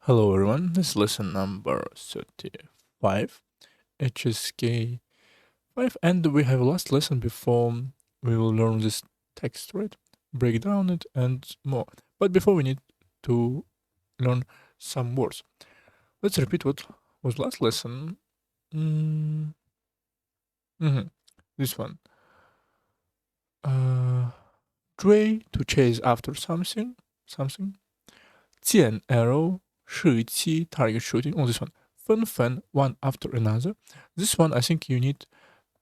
Hello everyone, this is lesson number 35, HSK 5, and we have last lesson before we will learn this text, right? Break down it and more. But before we need to learn some words. Let's repeat what was last lesson. Mm, This one. 追 to chase after something. 箭 arrow 射击 target shooting. Oh, this one. 纷纷 one after another. This one I think you need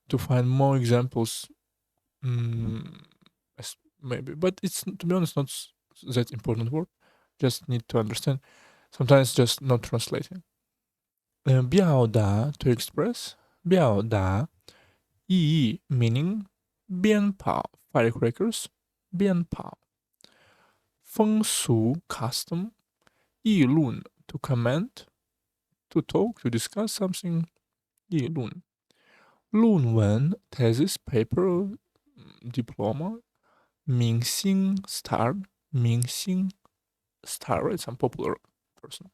to find more examples. Maybe, but it's, to be honest, not that important word. Just need to understand. Sometimes just not translating. 表达 to express. 表达意义 meaning. 鞭炮 firecrackers. 鞭炮风俗 custom. 议论 to comment. To talk, to discuss something. 议论论文 thesis paper diploma. 明星 star. 明星 star, right? Some popular person.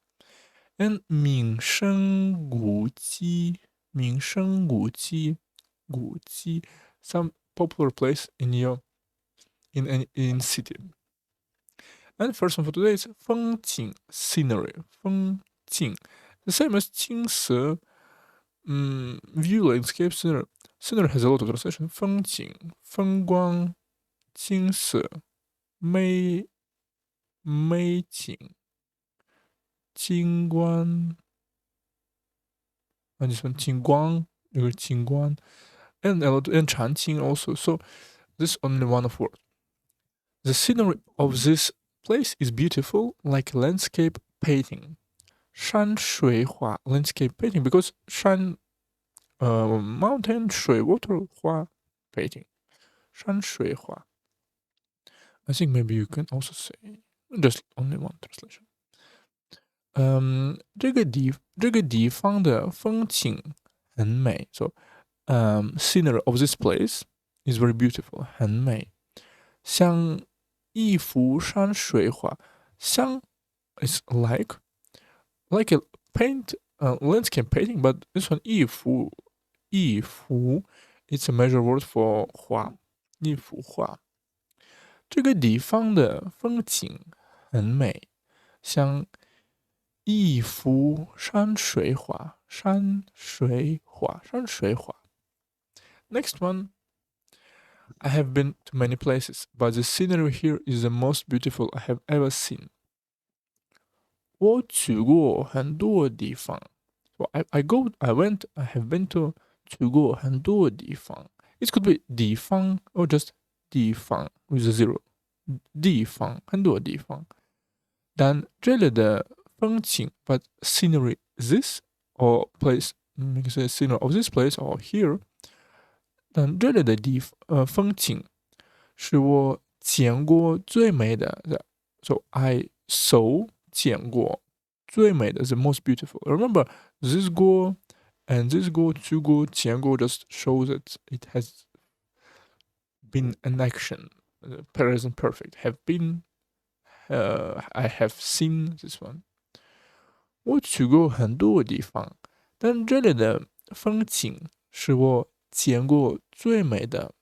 And 名胜古迹 名胜古迹 古迹 some popular place in your in city. And first one for today is 风景 scenery. 风景 the same as 青色 view landscape scenery. Scenery has a lot of translation. 风景风光青色美景景观 and this one 景观 景观 and a lot and 长青 also. So this is only one of word. The scenery of this place is beautiful, like landscape painting. 山水画 landscape painting because 山 mountain 水 water 画 painting. 山水画 I think maybe you can also say just only one translation. 这个地方的风景很美 so scenery of this place is very beautiful 很美像一幅山水画像 is like a paint landscape painting, but this one 一幅 it's a measure word for 画一幅画这个地方的风景很美像一幅山水画 Next one. I have been to many places, but the scenery here is the most beautiful I have ever seen. 我去过很多地方 So I have been to 去过很多地方 It could be 地方 or just 地方 with a zero 地方很多地方但这里的风景 but scenery this or place you can say scenery of this place or here 但这里的风景是我见过最美的 So I saw 见过最美的 the most beautiful. Remember this go and this go to go 见过 just shows that it has been an action. Present perfect have been. I have seen this one. 我去过很多地方，但这里的风景是我见过最美的。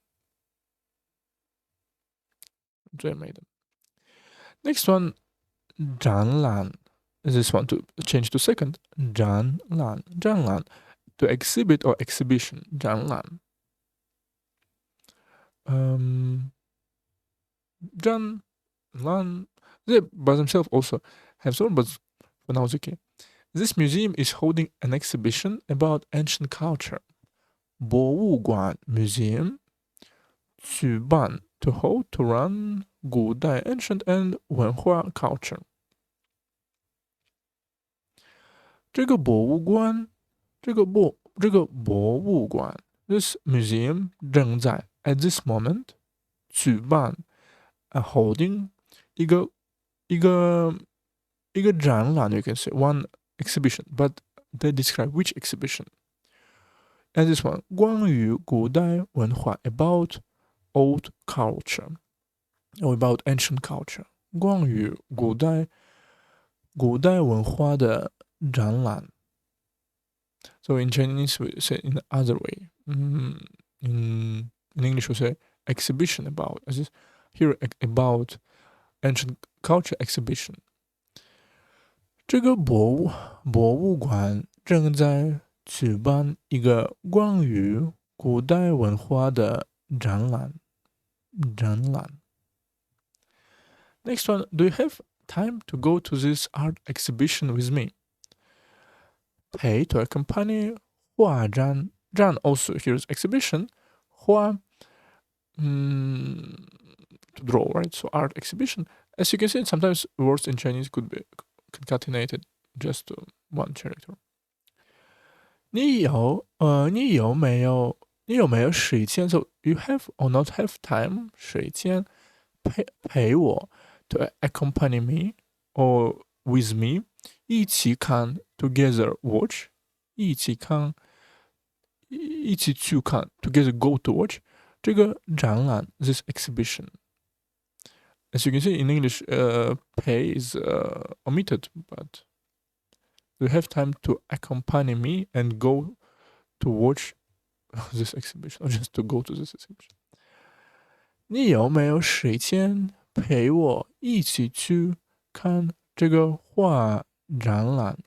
Next one, 展览 This one to change to second. 展览 to exhibit or exhibition. 展览展览 they by themselves also have some, but for now it's okay. This museum is holding an exhibition about ancient culture. 博物馆 museum 举办 to hold to run 古代 ancient and 文化 culture. 这个博物馆 this museum 正在 at this moment 举办 holding 一个展览 you can say one exhibition, but they describe which exhibition. And this one 关于古代文化 about old culture or about ancient culture. 关于古代古代文化的展览。So in Chinese we say in the other way. In English we say exhibition about. As is here about ancient culture exhibition. 这个博物馆正在举办一个关于古代文化的展览。Next one, do you have time to go to this art exhibition with me? Pay to accompany 画展 also here's exhibition. 画 to draw, right? So art exhibition. As you can see, sometimes words in Chinese could be concatenated just to one character. 你有没有时间 So you have or not have time 时间陪我 to accompany me or with me 一起看 together watch 一起去看 together go to watch 这个展览 this exhibition. As you can see in English, pay is omitted, but you have time to accompany me and go to watch this exhibition, or just to go to this exhibition. 你有没有时间陪我一起去看这个画展览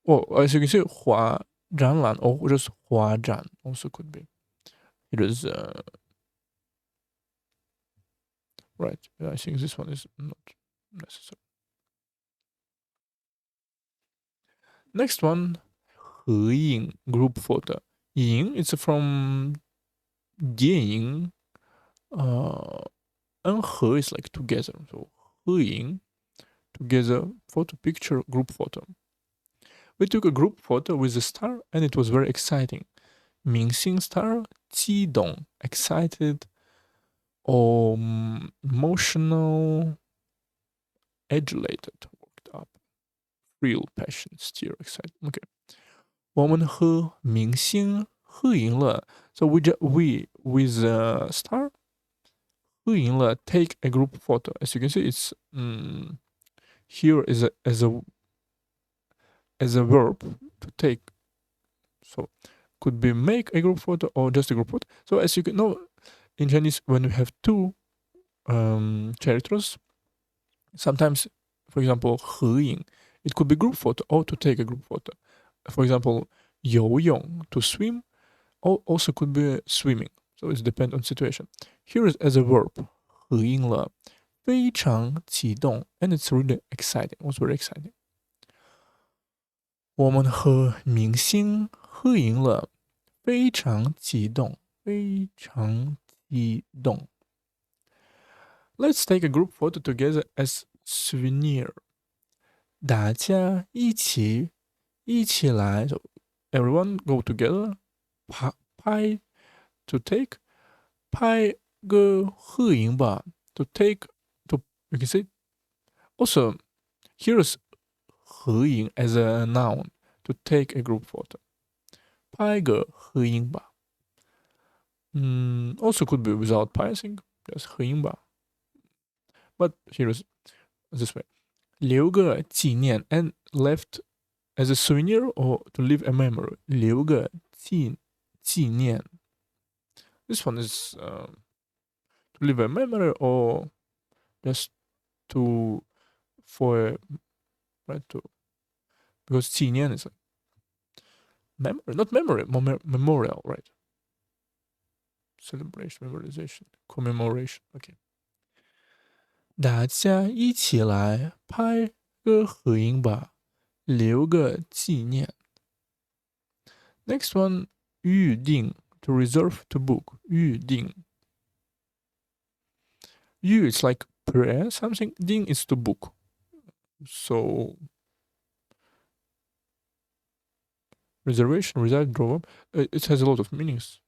？as you can see, 画展览 or just 画展 also could be. It is right. I think this one is not necessary. Next one, 合影 group photo. 影 it's from 电影 and 合 is like together. So 合影 together photo picture group photo. We took a group photo with a star and it was very exciting. 明星 star 激动 excited or emotional agitated worked up real passion still excited. Okay. 我们和明星合影了 So we with a star 合影了 take a group photo. As you can see, it's here is as a verb to take. So could be make a group photo or just a group photo. So as you can know, in Chinese, when we have two characters, sometimes, for example, 合影, it could be group photo or to take a group photo. For example, 游泳 to swim, or also could be swimming. So it depends on situation. Here is as a verb, 合影了，非常激动, and it's really exciting. It was very exciting. 我们和明星合影了，非常激动，非常激动。Let's take a group photo together as souvenir. 大家一起来 so everyone go together 拍 to take 拍个合影吧 to take to you can say also here's 合影 as a noun to take a group photo 拍个合影吧 also could be without passing just 合影吧 but here's this way 留个纪念 and left as a souvenir or to leave a memory 留个纪念 This one is to leave a memory or just to for right to because 纪念 is like memory, not memory, memorial, right? Celebration, memorization, commemoration. Okay. 大家一起来拍个合影吧，留个纪念。Next one, 预定 to reserve to book. 预定。预 is like prayer something. 定 is to book. So reservation, reserve, draw. It has a lot of meanings.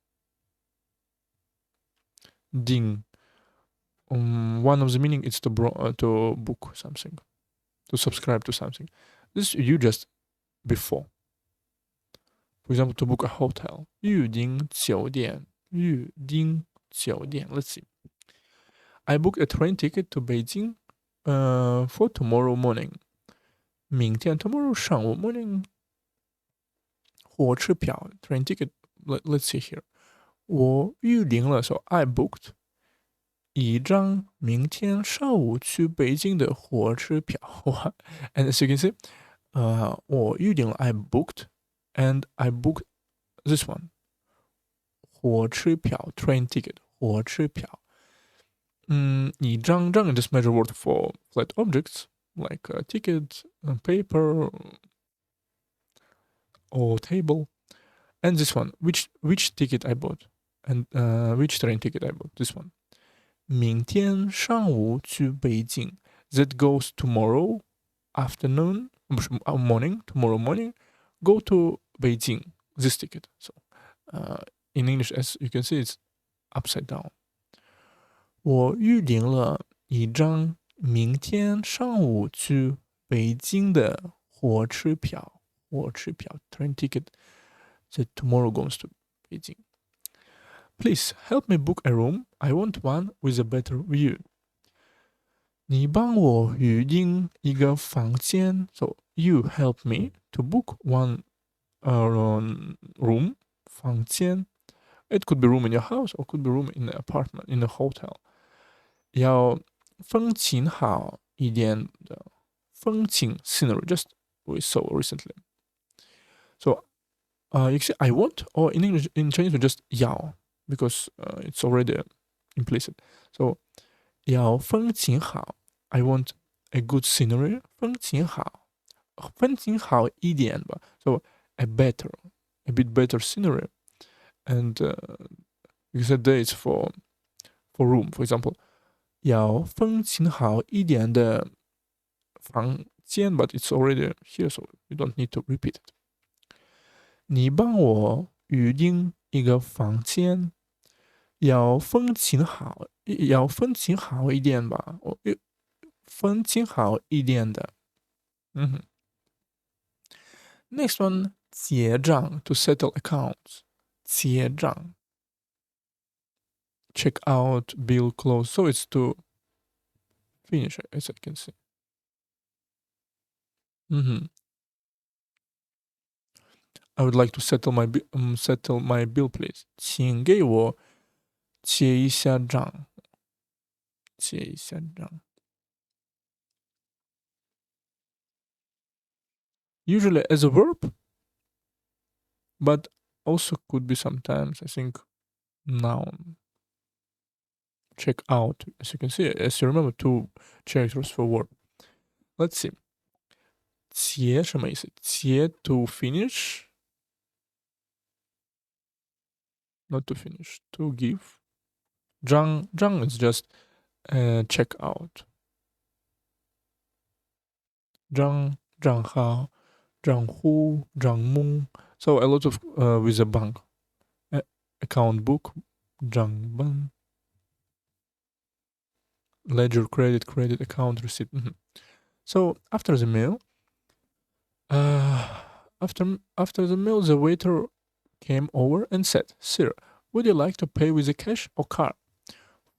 定 one of the meaning is to book something, to subscribe to something. This you just before. For example, to book a hotel. 预订酒店 Let's see. I booked a train ticket to Beijing for tomorrow morning. 明天 tomorrow 上午 morning. 火车票 train ticket. Let's see here. 我预订了 so I booked 一张明天上午去北京的火车票. And as you can see, 我预订了 I booked and I booked this one. 火车票 train ticket 火车票。一张 just measure word for flat objects like a ticket, a paper, or table. And this one, which ticket I bought, and which train ticket I bought. This one. 明天上午去北京. That goes tomorrow afternoon, morning, tomorrow morning. Go to Beijing. This ticket. So, in English, as you can see, it's upside down. 我预订了一张明天上午去北京的火车票 train ticket that tomorrow goes to Beijing. Please help me book a room. I want one with a better view. 你帮我预订一个房间 So you help me to book one room 房间 It could be room in your house or could be room in an apartment, in a hotel. 要风景好一点的风景 scenery, just we saw recently. So you can say I want, or in English, in Chinese, we just 要 because it's already implicit. So 要风景好 I want a good scenery. 风景好一点吧 So a bit better scenery. And you said dates for room, for example. 要风景好一点的房间 but it's already here, so you don't need to repeat it. 你帮我预订一个房间，要风景好一点吧，风景好一点的。Next one, 结账 to settle accounts. 结账 check out, bill, close. So it's to finish, as I can see. I would like to settle my bill, please. 请给我结一下账。Usually as a verb, but also could be sometimes, I think, noun. Check out, as you can see, as you remember, 2 characters for verb. Let's see. 结什么意思？结 to finish, not to finish, to give. 账 is just check out. 账号账户账目 So a lot of with a bank. Account book 账本 Ledger, credit, account, receipt. So after the meal, after the meal, the waiter came over and said, "Sir, would you like to pay with a cash or card?"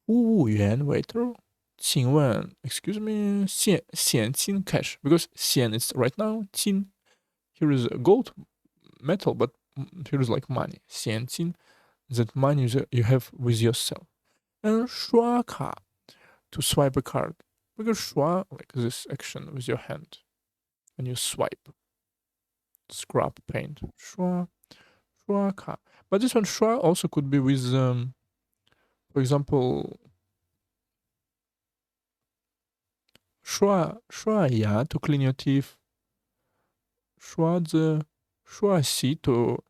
服务员 waiter, 请问 excuse me, 现金 cash because 现 is right now, 金 here is gold, metal, but here is like money. 现金 that money you have with yourself. And 刷卡 to swipe a card. Because 刷 like this action with your hand. And you swipe. Scrub paint. 刷卡. But this one 刷 also could be with for example 刷牙 to clean your teeth. 刷洗 to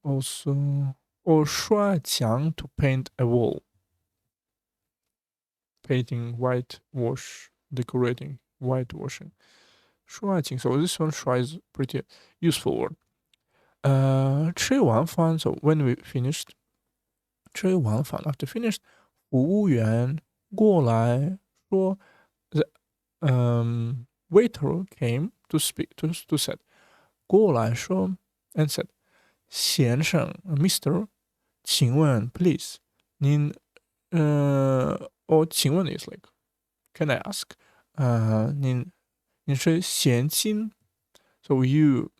also or 刷墙 to paint a wall. Painting, whitewash, decorating, whitewashing. 刷墙 So this one 刷 is pretty useful word. 吃完饭 So when we finished, 吃完饭 after finished, 服务员过来说 the waiter came to speak to said 过来说 and said 先生 Mr. 请问 please 您请问 is like can I ask？您是现金，so you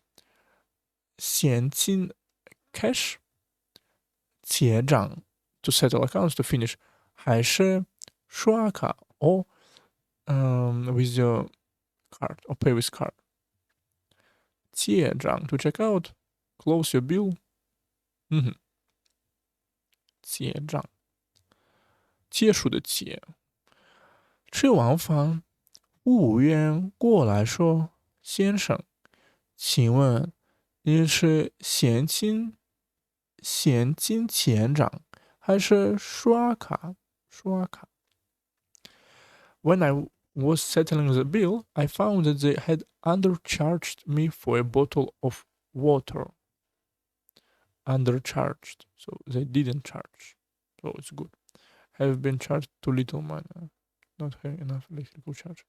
现金 cash 结账 to settle accounts to finish，还是刷卡with your card or pay with card？结账 to check out close your bill。结账结束的结。吃完饭，服务员过来说：“先生，请问您是现金结账还是刷卡？刷卡。When I was settling the bill, I found that they had undercharged me for a bottle of water. Undercharged, so they didn't charge. So it's good. Have been charged too little money, not having enough electrical charge.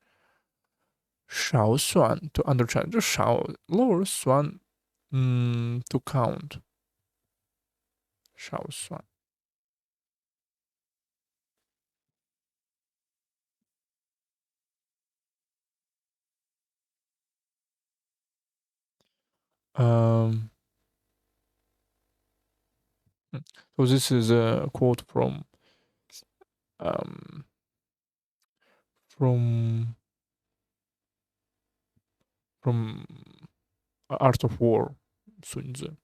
少算 to undercharge 就少 lower 算to count 少算。Um, so this is a quote um, from from Art of War 孙子。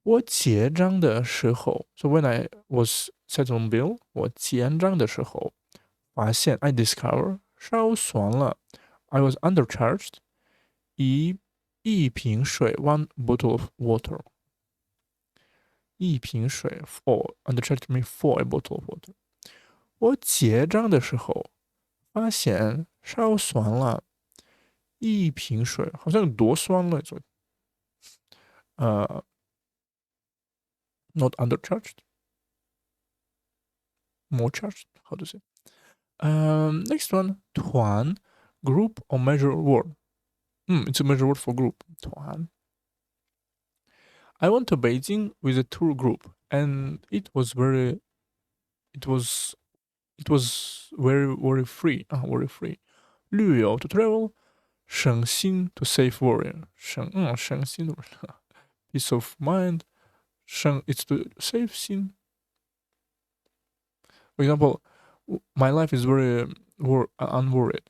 我结账的时候，so when I was settling bill，我结账的时候发现 I discover 少算了，I was undercharged 一瓶水 one bottle of water。一瓶水 for undercharged me for a bottle of water。我结账的时候发现少算了一瓶水，好像多算了，not undercharged, more charged. How to say? Next one, 团 group or measure word. It's a measure word for group. 团。I went to Beijing with a tour group, and it was very very free. Very free. 旅游 to travel, 省心 to save worry. 省心 peace of mind. 省 it's to save 心。For example, my life is very unworried.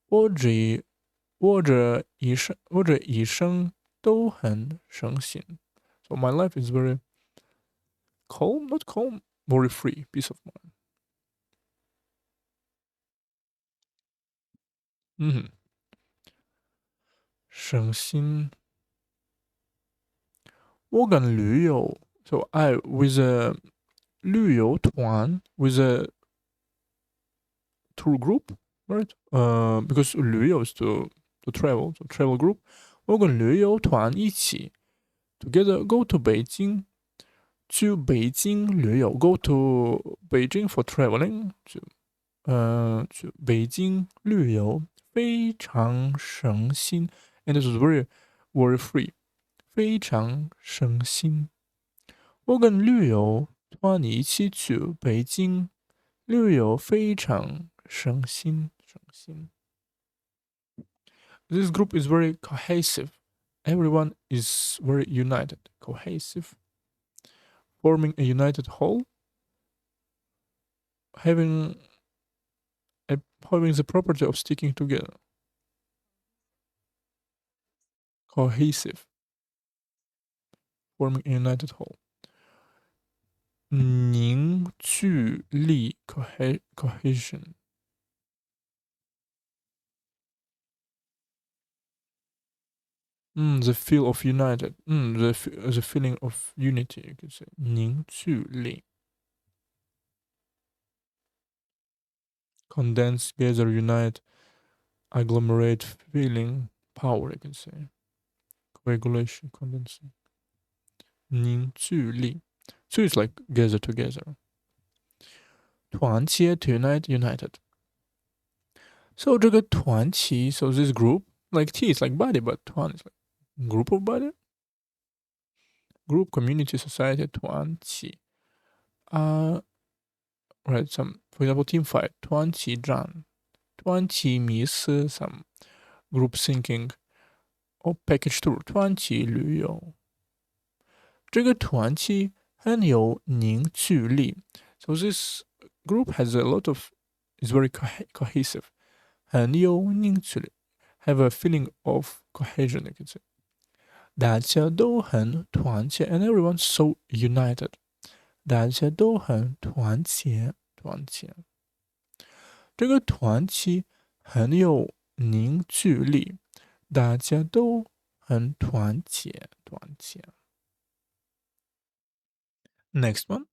我这一生都很省心。So my life is very calm, not calm, very free, peace of mind. 省心。我跟驴友 so I with a 旅游团 with a tour group, right? Because 旅游 is to travel, so travel group. 我跟旅游团一起 together go to 北京，去北京旅游 go to Beijing for traveling，去北京旅游非常省心，and it was very free，非常省心。我跟旅游团一起去北京旅游非常省心，省心。This group is very cohesive. Everyone is very united, cohesive, forming a united whole, having having the property of sticking together. Cohesive, forming a united whole. 凝聚力 cohesion. The feel of united. The feeling of unity, you could say. 凝聚力 condense, gather, unite, agglomerate, feeling, power, you can say. Coagulation, condensing. 凝聚力 So it's like gather together. 团结 to unite, united. So 这个团体 so this group, like T is like body, but 团 is like group of body. Group, community, society, 团体 right? Some, for example, team fight, 团体战，团体迷思 some group thinking, or package tour, 团体旅游。这个团体很有凝聚力。So this group has a lot of, is very cohesive. 很有凝聚力 have a feeling of cohesion, you can say. 大家都很团结 and everyone's so united. 大家都很团结，团结。这个团体很有凝聚力，大家都很团结，团结。Next one,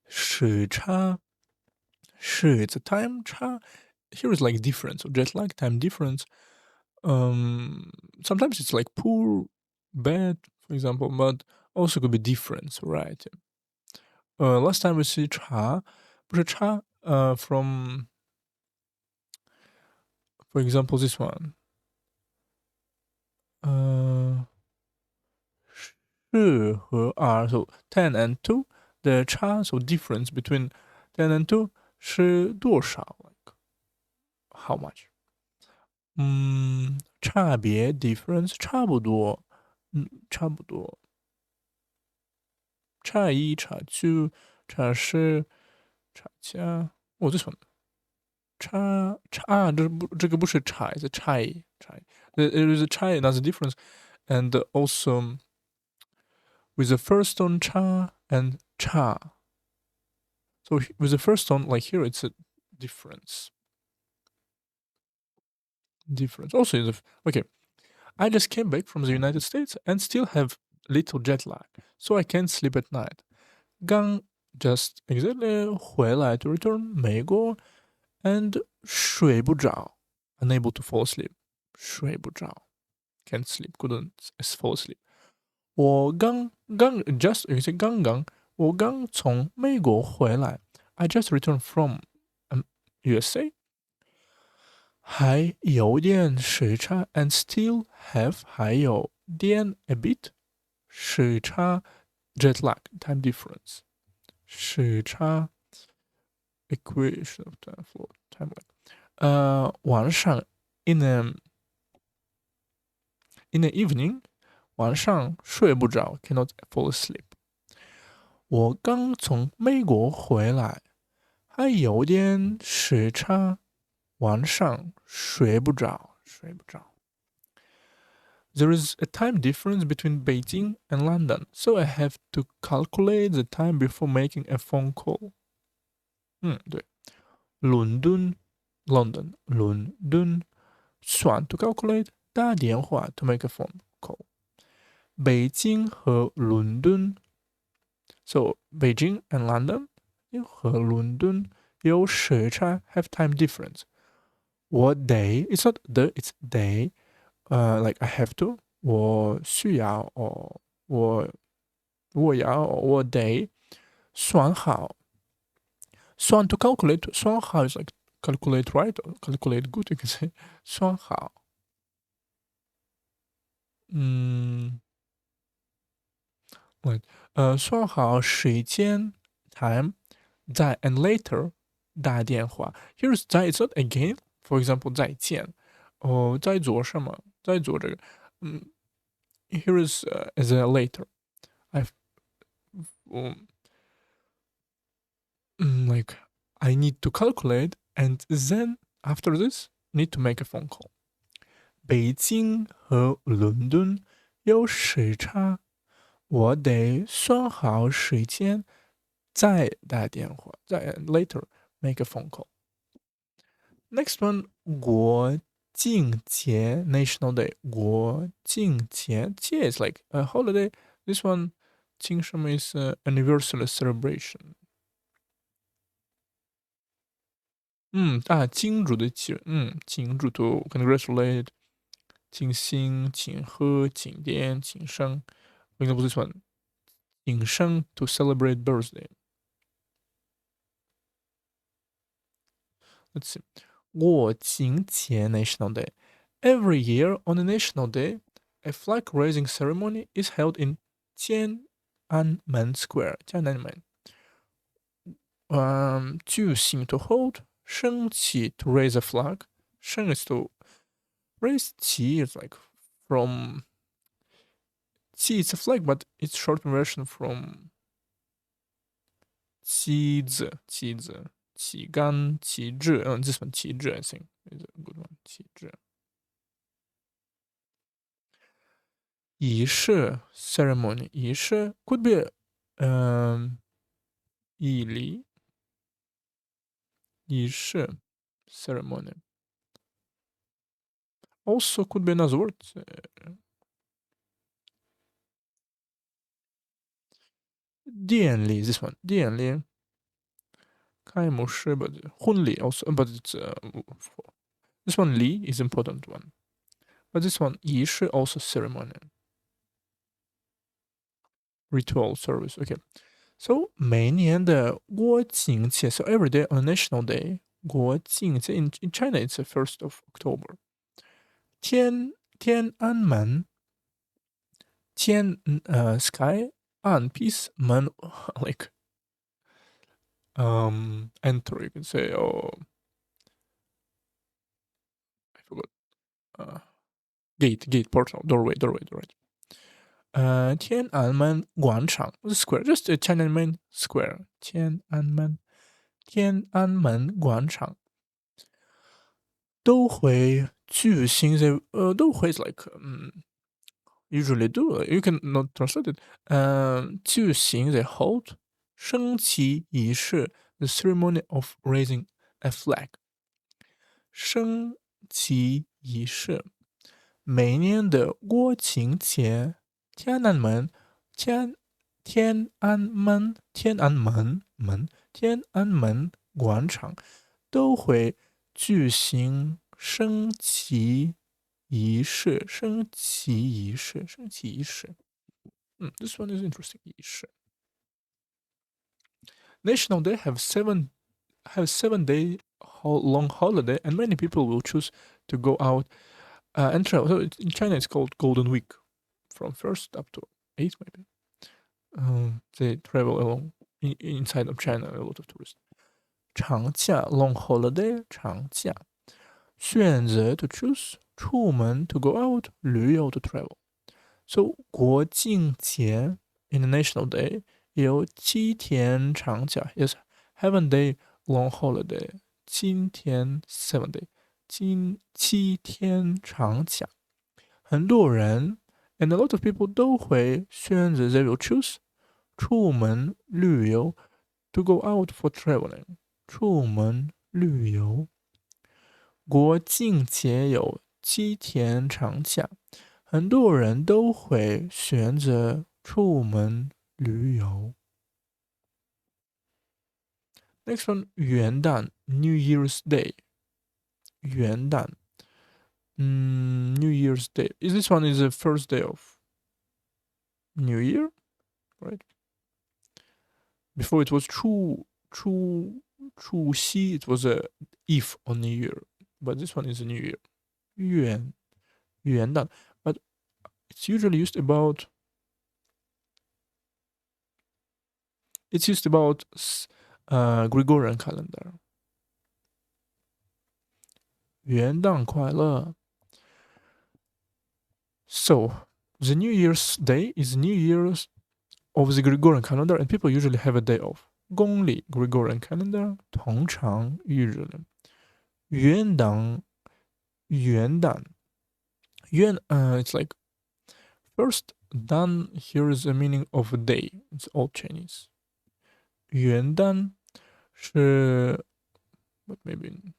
时差，是 it's a time 差。Here is like difference, or jet lag, time difference. Sometimes it's like poor, bad, for example, but also could be difference, right? Last time we see 差，不是差from, for example, this one. 是和 R, so 10 and 2, the 差 so difference between 10 and 2是多少 like how much? 差别 difference 差不多，差不多。差一、差2、差10、差加，this one 这个不是差，是差异，差异。There is a 差异 that's the difference, and also with the first tone 差 and 差. So with the first tone, like here, it's a difference. Also, okay, I just came back from the United States and still have little jet lag, so I can't sleep at night. 刚 just exactly 回来 to return 美国 and 睡不着 unable to fall asleep 睡不着 can't sleep couldn't fall asleep 我刚 just 有些刚刚我刚从美国回来 I just returned from USA 还有点时差 and still have 还有点 a bit 时差 jet lag time difference 时差 equation of time for time lag 晚上 in the evening 晚上睡不着 cannot fall asleep 我刚从美国回来还有点时差晚上睡不着睡不着 There is a time difference between Beijing and London, so I have to calculate the time before making a phone call. 对，伦敦 London 伦敦算 to calculate 打电话 to make a phone call. 北京和伦敦 so Beijing and London 和伦敦有时差 have time difference. What day? It's not the, it's day. Like I have to. 我需要 or 我要 or day 算好。算 to calculate 算好 is like calculate right or calculate good, you can say 算好。right. 算好时间 time 再 and later 打电话。Here's 再 it's not again. For example 再见。在做什么？在做这个。Here is as a later. I've like I need to calculate and then after this need to make a phone call. 北京和伦敦有时差，我得算好时间再打电话，再 later make a phone call. Next one, 国庆节 National Day. 国庆节 is like a holiday. This one, 庆什么 is anniversary celebration. 庆祝的庆，庆祝 to congratulate, 庆幸、庆贺、庆典、庆生。For example, this one, 庆生 to celebrate birthday. Let's see. 国庆节 National Day. Every year on a National Day, a flag raising ceremony is held in Tiananmen Square. Tiananmen. 句型 to hold, 升起 to raise a flag. 升 is to raise, 起 is like from 起 it's a flag, but it's short version from 旗子旗杆旗帜. This one 旗帜 I think is a good one. 旗帜仪式 ceremony 仪式 could be 仪礼仪式 ceremony. Also could be another word. 典礼 this one 典礼开幕式 but 婚礼 also but it's this one 礼 is important one. But this one 仪式 also ceremony. Ritual service. Okay. So 每年的国庆节 so every day on National Day 国庆节 in China it's the 1st of October. 天安门sky 安 peace 门 like enter you can say I forgot gate portal doorway. 天安门广场 square just a Tiananmen Square. 天安门广场都会举行都会 is like usually do you can not translate it. 举行 they hold 升旗仪式 the ceremony of raising a flag. 升旗仪式每年的国庆节天安门广场都会举行升旗仪式。This one is interesting. 仪式 National Day have 7-day long holiday, and many people will choose to go out and travel. So in China, it's called Golden Week, from 1st up to 8th maybe. They travel along inside of China, a lot of tourists. 长假 long holiday 长假选择 to choose 出门 to go out 旅游 to travel. So 国庆节 in the National Day 有7天长假 yes 7-day long holiday 7天 7-day 7天长假很多人 and a lot of people 都会选择 they will choose 出门旅游 to go out for traveling. 出门旅游国庆节有7天长假很多人都会选择出门旅游 Next one 元旦 New Year's Day 元旦New Year's Day is this one is the first day of New Year, right? Before it was 除夕 it was a eve on New Year, but this one is a New Year. 元旦 but it's usually used about Gregorian calendar. 元旦快乐 So the New Year's Day is New Year's of the Gregorian calendar, and people usually have a day off. 公历 Gregorian calendar 通常 usually 元旦it's like first 旦 here is a meaning of a day. It's old Chinese. 元旦是 but maybe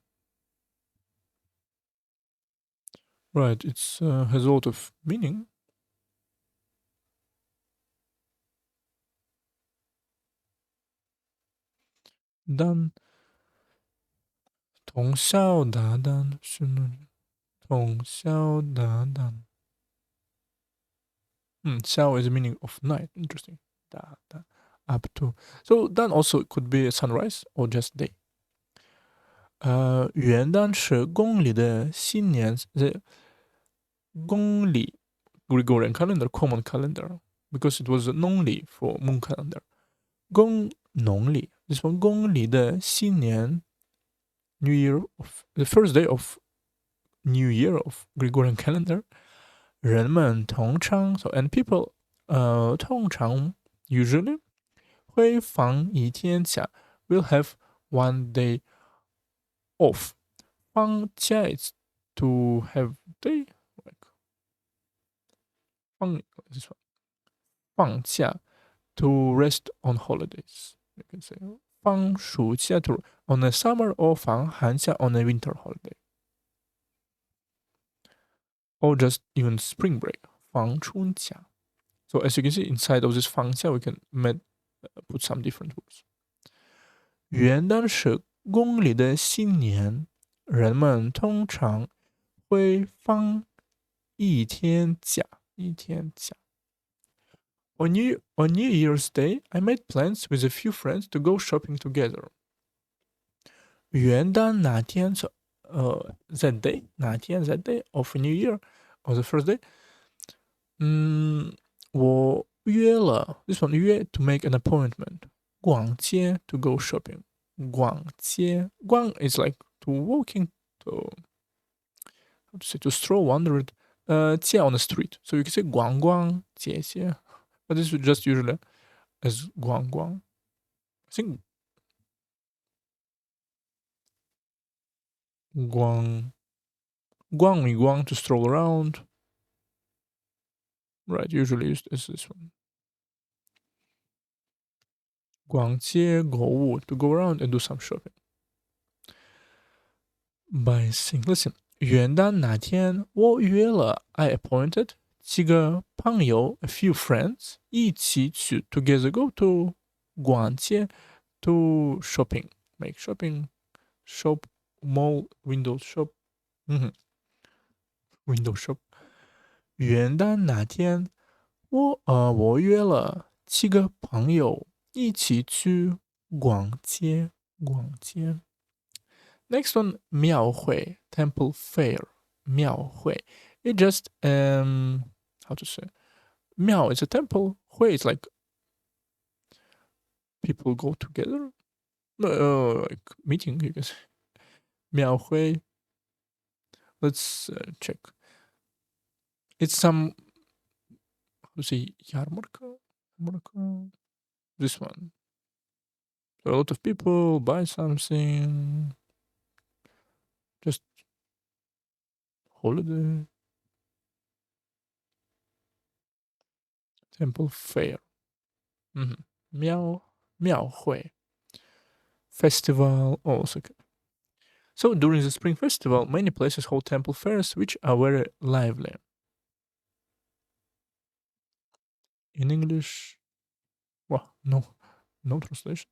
right it's has a lot of meaning. 旦通宵达旦是通宵达旦宵 is the meaning of night. Interesting. 达 up to. So then also it could be sunrise or just day. 元旦是公历的新年 the 公历 Gregorian calendar, common calendar, because it was 农历 for moon calendar. 农历 This one 公历的新年 New Year of the first day of New Year of Gregorian calendar. 人们通常 so and people 通常 usually 会放一天假 will have one day off. 放假 is to have day like 放假 to rest on holidays. You can say 放暑假 to on a summer or 放寒假 on a winter holiday. Or just even spring break 放春假. So as you can see inside of this 放假 we can put some different words. 元旦是公历的新年，人们通常会放一天假。On New Year's Day, I made plans with a few friends to go shopping together. 元旦那天that day 哪天 that day of New Year or the first day? 我约了 this one 约 to make an appointment. 逛街 to go shopping. 逛街 逛 is like to walking to how to say to stroll under 街 on the street. So you can say 逛逛街街, but this is just usually as 逛逛. I think 逛一逛 to stroll around. Right, usually used as this one. 逛街购物 to go around and do some shopping. By saying, listen, 元旦那天我约了 I appointed 几个朋友 a few friends 一起去 together go to 逛街 to shopping make shopping shop mall window shop window shop 元旦那天我约了几个朋友一起去逛街。Next one 庙会 temple fair 庙会 it just how to say 庙 is a temple 会 is like people go together like meeting you can say 庙会 let's check it's some how to say yarmarka this one so a lot of people buy something just holiday temple fair 庙会 festival also okay. So during the spring festival many places hold temple fairs which are very lively. In English well no translation.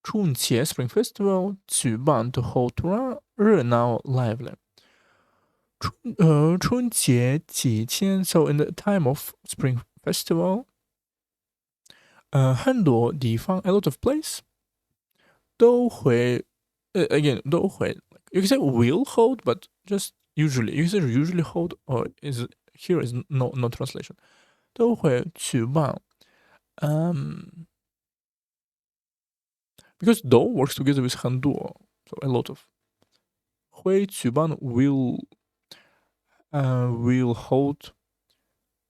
春节 Spring Festival 举办的 hold Tron 热闹 lively. 春节期间 so in the time of Spring Festival 很多地方 a lot of place 都会again 都会 you can say will hold but just usually you can say usually hold or is here is no translation 都会举办because do works together with 很多 so a lot of 会举办 will hold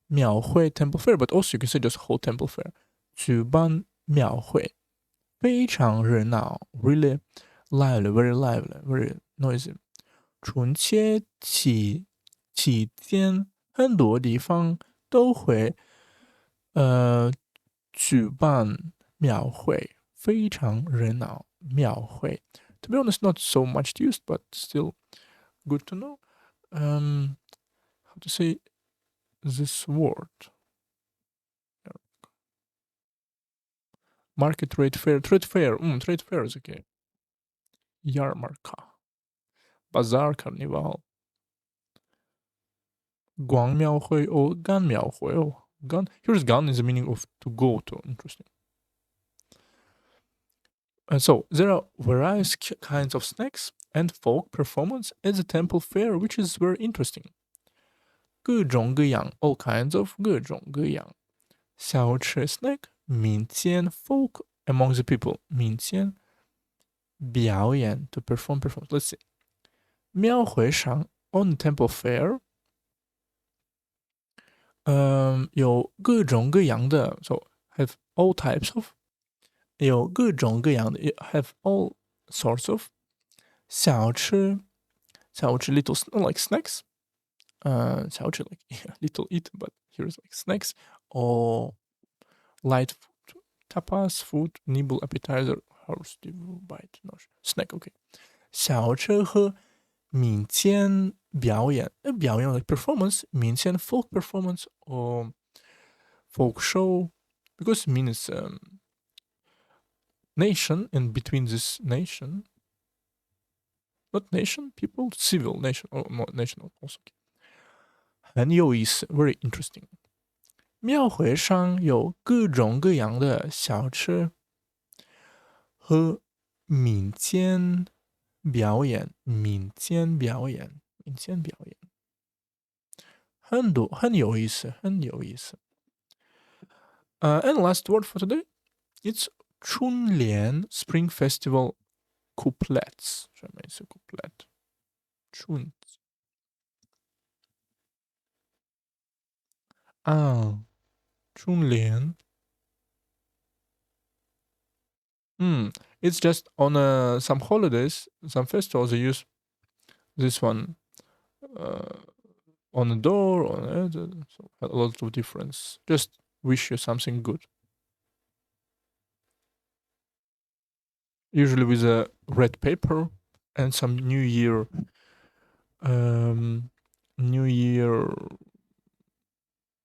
庙会 temple fair but also you can say just hold temple fair 举办庙会非常热闹 really lively very lively very noisy 春节期间很多地方都会举办庙会非常热闹庙会 to be honest not so much used but still good to know how to say this word market trade fair trade fair is okay yarmarka bazaar carnival 逛庙会 or 干庙会 oh gan here's gan is the meaning of to go to interesting. So there are various kinds of snacks and folk performance at the temple fair which is very interesting. 各种各样 all kinds of 各种各样小吃 snack 民间 folk among the people 民间表演 to perform. Let's see. 庙会上 on the temple fair. 有各种各样的 so have all types of 有各种各样的 have all sorts of 小吃 little like snacks 小吃 like little eat but here's like snacks or light food tapas food nibble appetizer house bite no snack okay 小吃和民间表演表演 like performance 民间 folk performance or folk show because it means nation and between this nation not nation people civil nation or not nation also 很有意思 very interesting 庙会上有各种各样的小吃和民间表演很有意思 and last word for today it's 春联 Spring Festival couplets 什么意思 couplet 春春联 it's just on some holidays some festivals they use this one on the door so a lot of difference just wish you something good usually with a red paper and some new year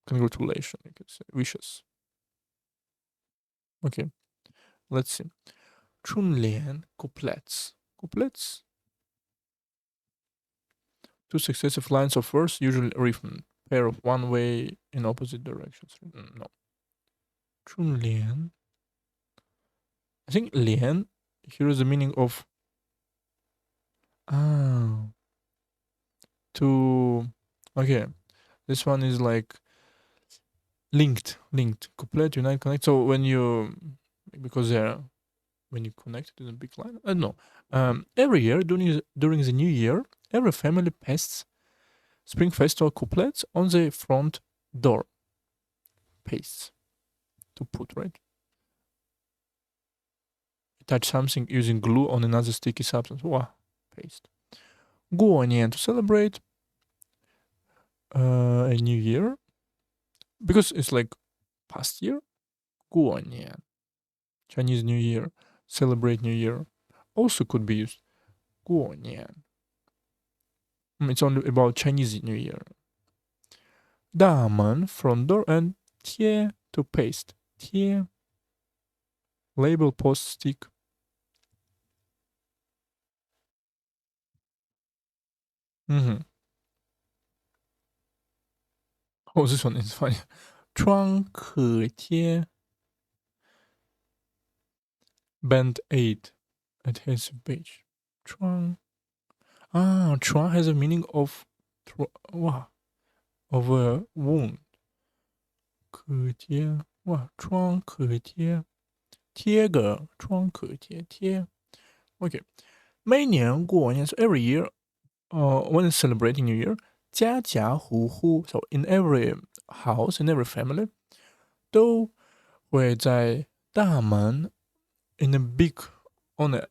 congratulations you could say wishes okay let's see 春联 couplets 2 successive lines of verse usually written pair of one way in opposite directions no 春联 I think 联 here is the meaning of to okay this one is like linked couplet unite connect so when you because they're when you connect it in a big line I don't know every year during the new year every family pastes spring festival couplets on the front door pastes to put right touch something using glue on another sticky substance wow paste 过年 to celebrate a new year because it's like past year 过年 Chinese New Year celebrate New Year also could be used 过年 it's only about Chinese New Year 大门 front door and 贴 to paste 贴 label post stick oh this one is funny 创可贴 band aid adhesive page 创 Tron has a meaning of of a wound 可贴 创可贴贴个创可贴 okay 每年过年 so every year when celebrating New Year 家家户户 so in every house in every family 都会在大门 in a big on a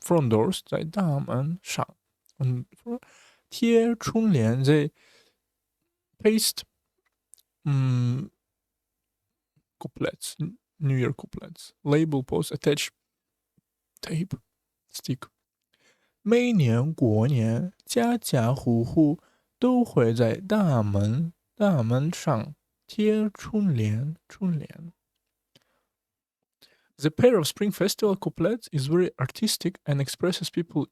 front doors 在大门上贴春联 they paste couplets New Year couplets label post attach tape stick 每年过年家家户户都会在大门上贴春联 The pair of Spring Festival couplets is very artistic and expresses people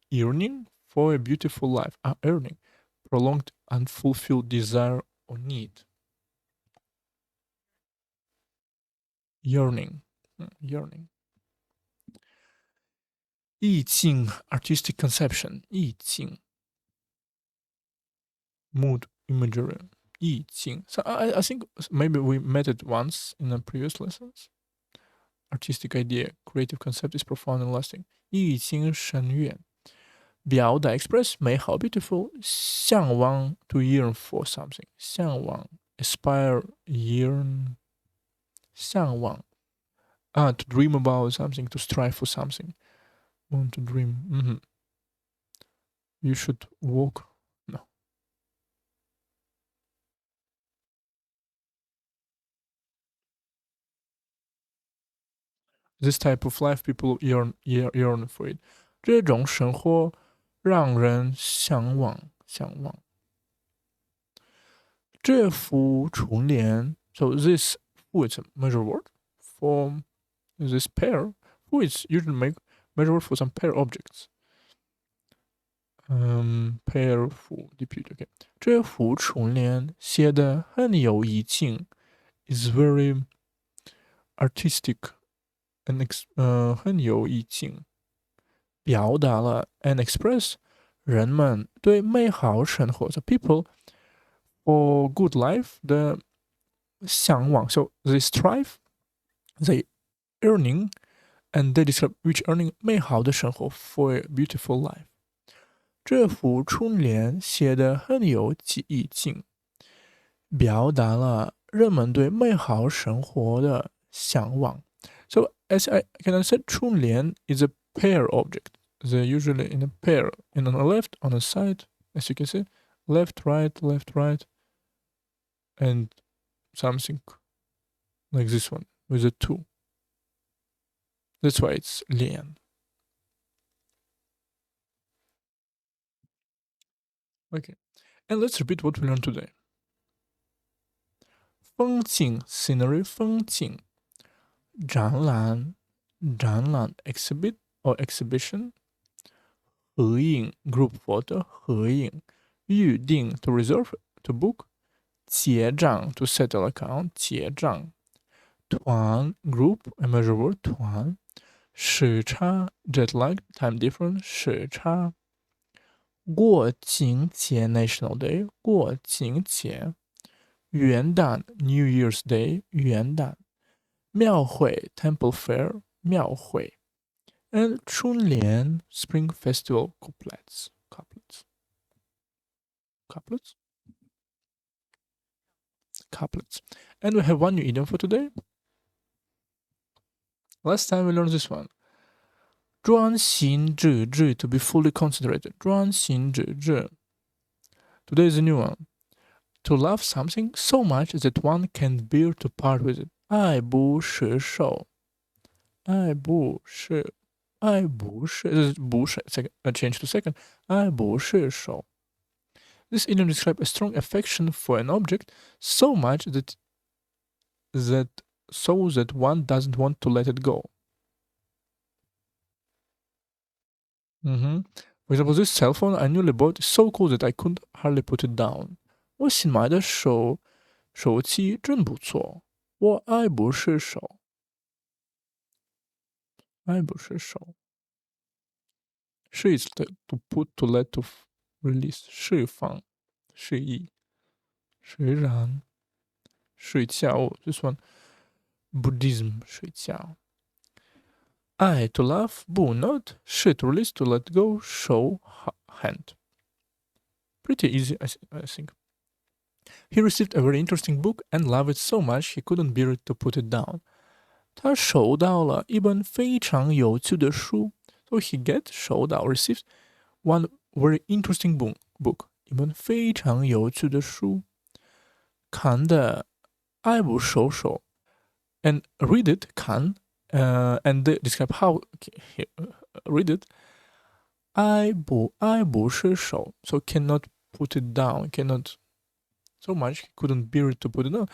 yearning for a beautiful life, earning, prolonged unfulfilled desire or need. Yearning. 意境 artistic conception. 意境 mood imagery. 意境. So I think maybe we met it once in the previous lessons. Artistic idea, creative concept is profound and lasting. 意境深远，表达 express 美好 beautiful， 向往 to yearn for something， 向往 aspire yearn， 向往to dream about something, to strive for something, want to dream. You should walk. No. This type of life, people yearn for it. 这种生活让人向往，向往。这幅春联 so this 副 is a measure word for this pair. 副 is usually measure word for some pair objects. pair 副 deputy. Okay. 这幅春联写得很有意境 is very artistic and 很有意境，表达了 and express 人们对美好生活 the people for good life 的向往。So they strive, they earning, and they describe which earning 美好的生活 for a beautiful life。这幅春联写得很有意境，表达了人们对美好生活的向往。So as I can understand, 春联 is a pair object. They're usually in a pair, and on the left, on the side, as you can see, left, right, and something like this one with a 2. That's why it's 联. Okay, and let's repeat what we learned today. 风景 scenery 风景，展览 exhibit or exhibition， 合影 group photo 合影，预定 to reserve to book， 结账 to settle account 结账，团 group a measure word 团，时差 jet lag time difference 时差，过境节 national day 过境节，元旦 New Year's Day 元旦，庙会 Temple Fair 庙会，and 春联 Spring Festival couplets. And we have one new idiom for today. Last time we learned this one. 专心致志 to be fully concentrated. 专心致志. Today is a new one. To love something so much that one can't bear to part with it. 爱不释手。爱不释不是 second change to second. 爱不释手. This idiom describes a strong affection for an object so much that one doesn't want to let it go. For example, this cell phone I newly bought is so cool that I couldn't hardly put it down. 我新买的手机真不错，我爱不释手。爱不释手。释 is to put, to let, to release. 释放，释意，释然，睡觉。This one, Buddhism 睡觉。爱 to love, 不 not, 释 to release, to let go, 手 hand. Pretty easy, I think. He received a very interesting book and loved it so much he couldn't bear it to put it down. 他收到了一本非常有趣的书。So he收到 received one very interesting book. 一本非常有趣的书。看的爱不释手。And read it 看and describe how he read it. 爱不释手 so cannot put it down, cannot so much he couldn't bear it to put it down.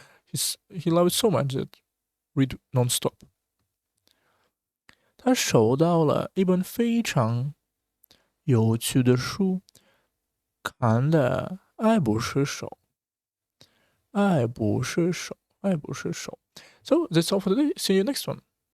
He loved it so much that read non-stop. 他收到了一本非常有趣的书，看的爱不释手，爱不释手，爱不释手。So that's all for today. See you next one.